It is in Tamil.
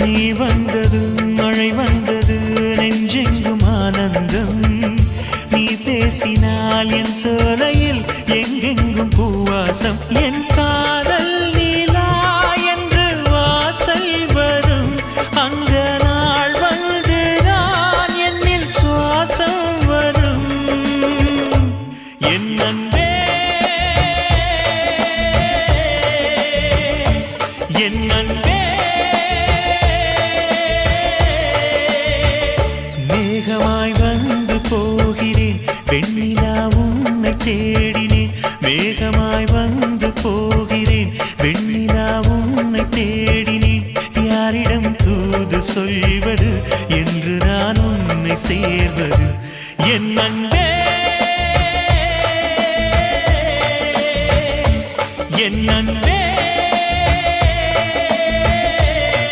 நீ வந்தது மழை வந்தது நெஞ்செங்கும் ஆனந்தம் நீ பேசினால் என் சோலையில் எங்கெங்கும் பூவாசம் என் காதல் நீலா என்று வாசல் வரும் அந்த நாள் வந்து நான் என்னில் சுவாசம் வரும் என் அன்பே என் அன்பே மேகமாய் வந்து போகிறேன் வெண்ணிலா உன்னை தேடினேன் மேகமாய் வந்து போகிறேன் வெண்ணிலா உன்னை தேடினேன் யாரிடம் தூது சொல்வது என்று நான் உன்னை சேர்வது என் அன்பே